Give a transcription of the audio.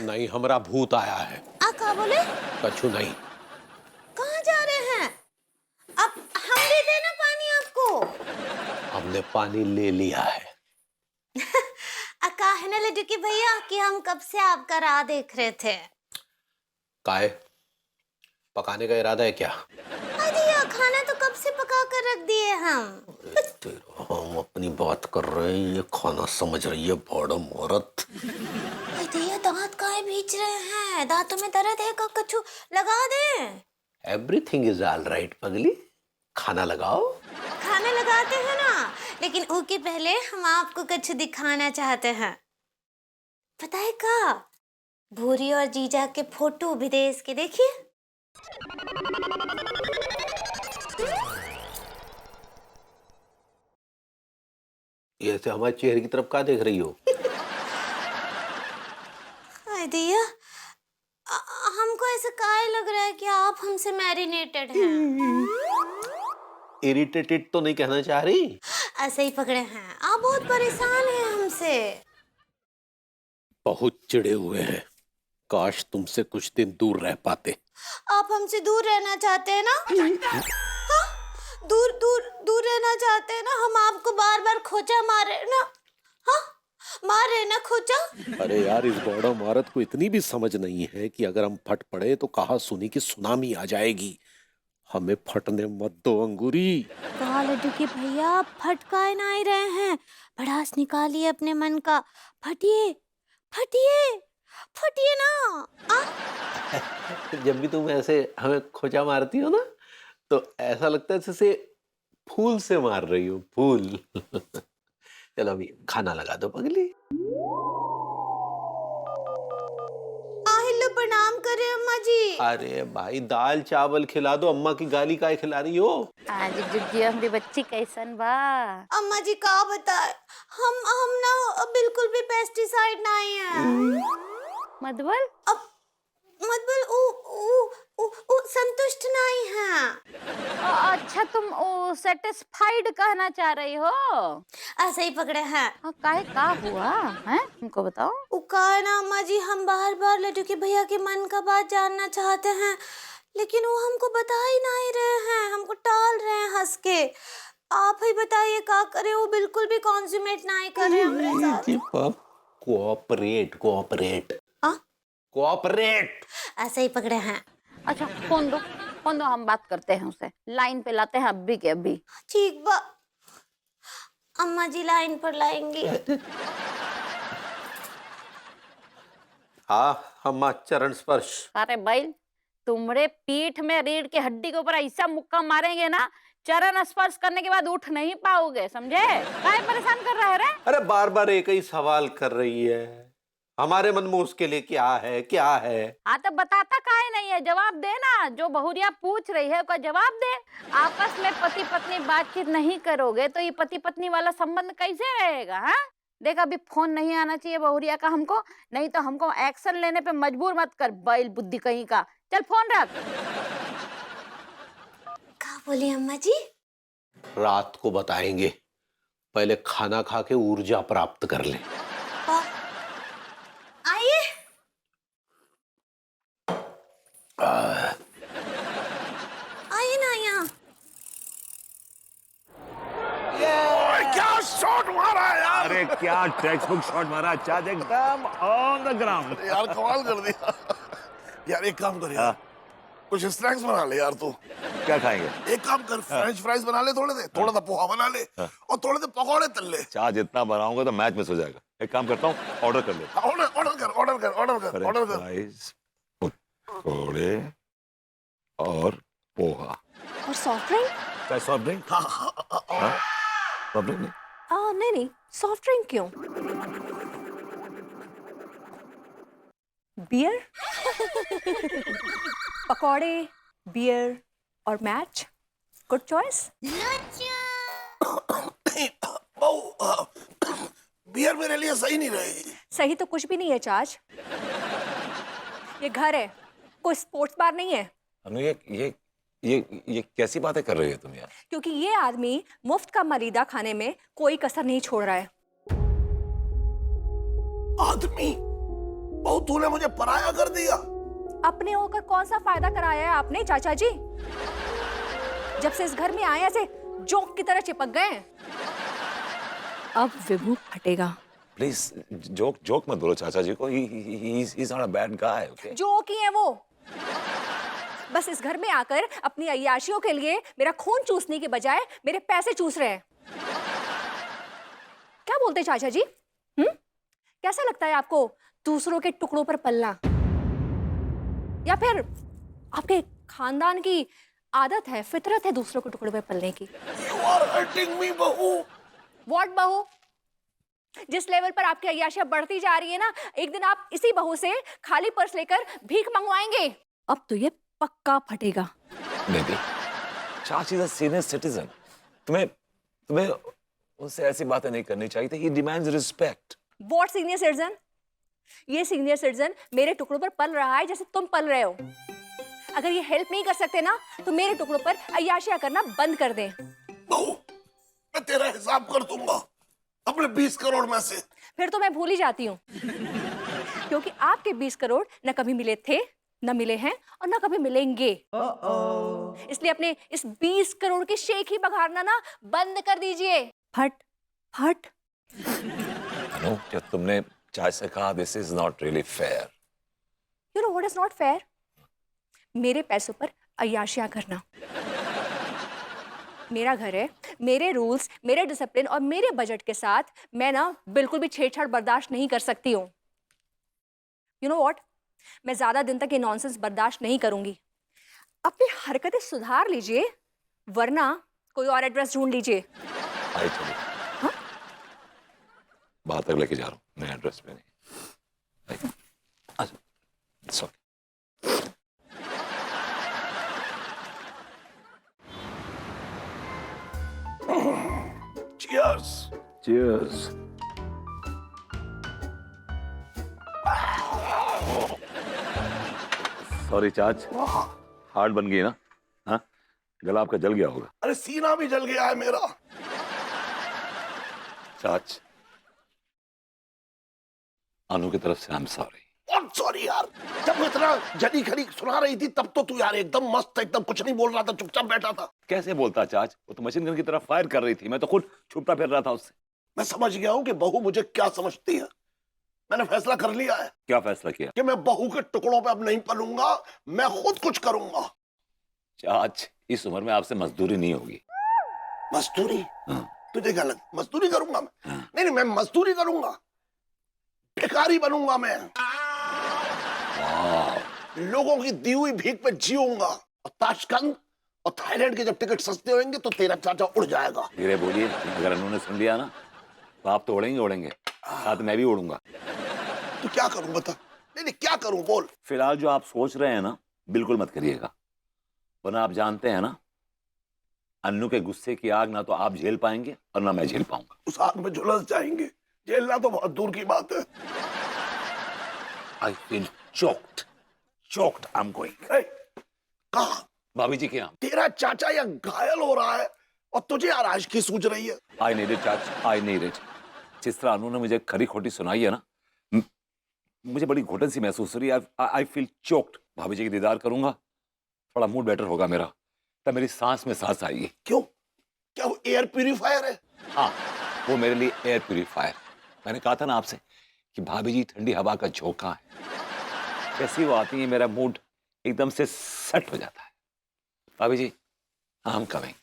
नहीं, हमरा भूत आया है। का बोले? कछु नहीं। कहाँ जा रहे हैं? अब हम दे देना पानी आपको। हमने पानी ले लिया है। है ना लड्डू की भैया कि हम कब से आपका राह देख रहे थे। काहे? पकाने का इरादा है क्या? अरे यार, खाना तो कब से पका कर रख दिए हम। हम अपनी बात कर रहे हैं, ये खाना समझ रही है बड़ा औरत। ये दांत काहे भींच रहे हैं? दांतों में दर्द है का? कछु लगा दे। एवरीथिंग इज ऑल राइट पगली, खाना लगाओ। खाना लगाते हैं ना, लेकिन उसके पहले हम आपको कुछ दिखाना चाहते हैं। पता है का? भूरी और जीजा के फोटो विदेश के देखिए। ये ऐसे हमारे चेहरे की तरफ क्या देख रही हो? दिया, हमको ऐसा काहे लग रहा है कि आप हमसे मैरिनेटेड हैं। इरिटेटेड तो नहीं कहना चाह रही? ऐसे ही पकड़े हैं। आप बहुत परेशान हैं हमसे। बहुत चिढ़े हुए हैं। काश तुमसे कुछ दिन दूर रह पाते। आप हमसे दूर रहना चाहते हैं ना? हाँ? दूर दूर दूर रहना चाहते हैं ना? हम आपको बार बार खोचा मारे ना? हाँ, मार रहे ना खोचा? अरे यार, इस बौड़ा औरत को इतनी भी समझ नहीं है कि अगर हम फट पड़े तो कहा सुनी की सुनामी आ जाएगी। हमें फटने मत दो अंगूरी। कहा लड्डू की भैया, फटकाए ना ही रहे हैं। भड़ास निकालिए अपने मन का। फटिए फटिए फटिए ना। जब भी तुम ऐसे हमें खोचा मारती हो ना, तो ऐसा लगता है जैसे फूल से मार रही हो, फूल। चलो अभी खाना लगा दो पगली। हेलो, प्रणाम करे अम्मा जी। अरे भाई, दाल चावल खिला दो। अम्मा की गाली काहे खिला रही हो? आज जुग्गी हमरी बच्ची कैसन बा? अम्मा जी का बताए, हम ना बिल्कुल भी पेस्टिसाइड नहीं है। मधुबल अब मतलब उ संतुष्ट नहीं है। अच्छा, तुम सेटिस्फाइड कहना चाह रही हो? ऐसे ही पकड़े हैं। हाँ, काहे का हुआ है तुमको बताओ। वो कहा ना अम्मा जी, हम बार बार लड्डू के भैया के मन का बात जानना चाहते हैं, लेकिन वो हमको बता ही नहीं रहे हैं, हमको टाल रहे हैं हंस के। आप ही बताइए का करे, वो बिल्कुल भी कॉन्सूमेट नहीं कर रहे हमरे साथ। कोऑपरेट कोऑपरेट हाँ? कोऑपरेट। ऐसे ही पकड़े हैं। अच्छा, फोन दो, हम बात करते हैं उसे। लाइन पे लाते हैं अभी के अभी। ठीक बा, अम्मा जी लाइन पर लाएंगी। हाँ अम्मा, चरण स्पर्श। अरे भाई, तुम्हारे पीठ में रीढ़ की हड्डी के ऊपर ऐसा मुक्का मारेंगे ना, चरण स्पर्श करने के बाद उठ नहीं पाओगे, समझे? काहे परेशान कर रहे हो रे? अरे बार बार एक ही सवाल कर रही है। हमारे मन में उसके लिए क्या है, क्या है? हाँ तो बताता काहे नहीं है? जवाब दे ना, जो बहुरिया पूछ रही है उसका जवाब दे। आपस में पति पत्नी बातचीत नहीं करोगे तो ये पति पत्नी वाला संबंध कैसे रहेगा? हाँ, देख, अभी फोन नहीं आना चाहिए बहुरिया का हमको, नहीं तो हमको एक्शन लेने पे मजबूर मत कर, बैल बुद्धि कहीं का। चल फोन रख। क्या बोली अम्मा जी? रात को बताएंगे, पहले खाना खा के ऊर्जा प्राप्त कर ले। आइए। आइए ना यहाँ। क्या शॉट मारा है यार! अरे क्या टेक्स्ट बुक शॉट मारा, चार्ज एकदम ऑन द ग्राउंड। यार कमाल कर दिया। यार एक काम कर यार, कुछ स्नैक्स बना ले यार तू। क्या खाएंगे? एक काम कर, फ्रेंच फ्राइज बना ले, थोड़े से थोड़ा सा पोहा बना ले और थोड़े से पकौड़े तल ले। चार्ज इतना बनाऊंगा तो मैच मिस हो जाएगा। एक काम करता हूँ, ऑर्डर कर लेता ऑर्डर ऑर्डर कर ऑर्डर कर ऑर्डर कर हूँ। ऑर्डर कर। फ्राइज, पकौड़े और पोहा। और सॉफ्ट ड्रिंक? क्या सॉफ्ट ड्रिंक? सॉफ्ट ड्रिंक नहीं? नहीं नहीं, सॉफ्ट ड्रिंक क्यों? बियर? पकौड़े, बियर और मैच, गुड चॉइस। बियर मेरे लिए सही नहीं रहेगी। सही तो कुछ भी नहीं है चार्ज। ये घर है, कोई स्पोर्ट्स बार नहीं है। अनु, ये कैसी बातें कर रही हो तुम यार? क्योंकि ये आदमी मुफ्त का मरीदा खाने में कोई कसर नहीं छोड़ रहा है। आदमी बहू तूने मुझे पराया कर दिया। अपने होकर कौन सा फायदा कराया है आपने चाचा जी? जब से इस घर में आए ऐसे जोक की तरह चिपक गए हैं। अब विभू फटेगा। प्लीज जोक मत बोलो चाचा जी को। he's not a bad guy, okay? Joke ही है वो। बस इस घर में आकर अपनी अय्याशियों के लिए मेरा खून चूसने के बजाय मेरे पैसे चूस रहे हैं। क्या बोलते हैं चाचा जी? कैसा लगता है आपको दूसरों के टुकड़ों पर पलना? या फिर आपके खानदान की आदत है, फितरत है दूसरों के टुकड़ों पर पलने की? You are hurting me, बहू। व्हाट बहू? जिस लेवल पर आपकी अय्याशियां बढ़ती जा रही है ना, एक दिन आप इसी बहू से खाली पर्स लेकर भीख मंगवाएंगे। अब तो ये पक्का फटेगा। बेबी, चाची इज अ सीनियर सिटीजन। तुम्हें उससे ऐसी बातें नहीं करनी चाहिए थी। He demands respect. What senior citizen? ये सीनियर सिटीजन मेरे टुकड़ों पर पल रहा है जैसे तुम पल रहे हो। अगर ये हेल्प नहीं कर सकते ना तो मेरे टुकड़ों पर अय्याशियां करना बंद कर दें। बहू, मैं तेरा हिसाब कर दूंगा अपने 20 करोड़ में से। फिर तो मैं भूल ही जाती हूँ, क्योंकि आपके 20 करोड़ न कभी मिले थे, न मिले हैं और न कभी मिलेंगे। इसलिए अपने इस 20 करोड़ की शेख ही बघारना ना बंद कर दीजिए। फट फट। अनु, जब तुमने चाचा से कहा this is not really fair. You know what is not fair? मेरे पैसों पर अय्याशियां करना। मेरा घर है, मेरे रूल्स, मेरे डिसिप्लिन और मेरे बजट के साथ मैं ना बिल्कुल भी छेड़छाड़ बर्दाश्त नहीं कर सकती हूँ। यू नो व्हाट, मैं ज्यादा दिन तक ये नॉनसेंस बर्दाश्त नहीं करूंगी। अपनी हरकतें सुधार लीजिए, वरना कोई और एड्रेस ढूंढ लीजिए। आई चलिए। हाँ? बाहर तक लेके जा रहा हूँ, मैं एड्रेस पे नहीं। अच्छा, it's okay. Cheers. Cheers. Sorry चाच, हार्ट बन गई ना? हाँ, गला आपका जल गया होगा। अरे सीना भी जल गया है मेरा। चाच, अनु की तरफ से आई एम सॉरी। और सॉरी यार, जब मैं इतना जली खली सुना रही थी तब तो तू यार एकदम मस्त, एकदम कुछ नहीं बोल रहा था, चुपचाप बैठा था। कैसे बोलता चाच? वो तो मशीन गन की तरफ फायर कर रही थी, मैं तो खुद छुपता फिर रहा था उससे। मैं समझ गया हूँ कि बहू मुझे क्या समझती है। मैंने फैसला कर लिया है क्या फैसला किया? कि मैं बहू के टुकड़ों पे अब नहीं पलूंगा, मैं खुद कुछ करूंगा। चाच, इस उम्र में आपसे मजदूरी नहीं होगी। मजदूरी? हाँ। तुझे क्या लग, मजदूरी करूंगा मैं? नहीं नहीं, मैं मजदूरी करूंगा, भिखारी बनूंगा मैं। लोगों की दी हुई भीख पे जीऊंगा, और ताशकंद और थाईलैंड के जब टिकट सस्ते होंगे तो तेरा चाचा उड़ जाएगा। धीरे बोलिए, अगर उन्होंने सुन लिया ना तो आप तो उड़ेंगे, साथ मैं भी उड़ूंगा। तो क्या करूं बता? नहीं नहीं, क्या करूं बोल। फिलहाल जो आप सोच रहे हैं ना, बिल्कुल मत करिएगा, वरना आप जानते हैं ना, अन्नू के गुस्से की आग ना तो आप झेल पाएंगे और ना मैं झेल पाऊंगा। उस आग में झुलस जाएंगे, झेलना तो बहुत दूर की बात है। I feel choked, I'm going. कहा? भाभी जी के यहाँ। तेरा चाचा या घायल हो रहा है और तुझे यार आशिकी सूझ रही है। I need it, चाच, I need it. जिस तरह अनु ने मुझे खरी खोटी सुनाई है ना, मुझे बड़ी घुटन सी महसूस हो रही है। I feel choked. भाभी जी की दीदार करूंगा, थोड़ा मूड बेटर होगा मेरा, तब मेरी सांस में सांस आएगी। क्यों? क्या वो एयर प्यूरिफायर है? हाँ, वो मेरे लिए एयर प्यूरिफायर। मैंने कहा था ना आपसे कि भाभी जी ठंडी हवा का झोंका है। जैसी वो आती है मेरा मूड एकदम से सेट हो जाता है। भाभी जी, आई एम कमिंग।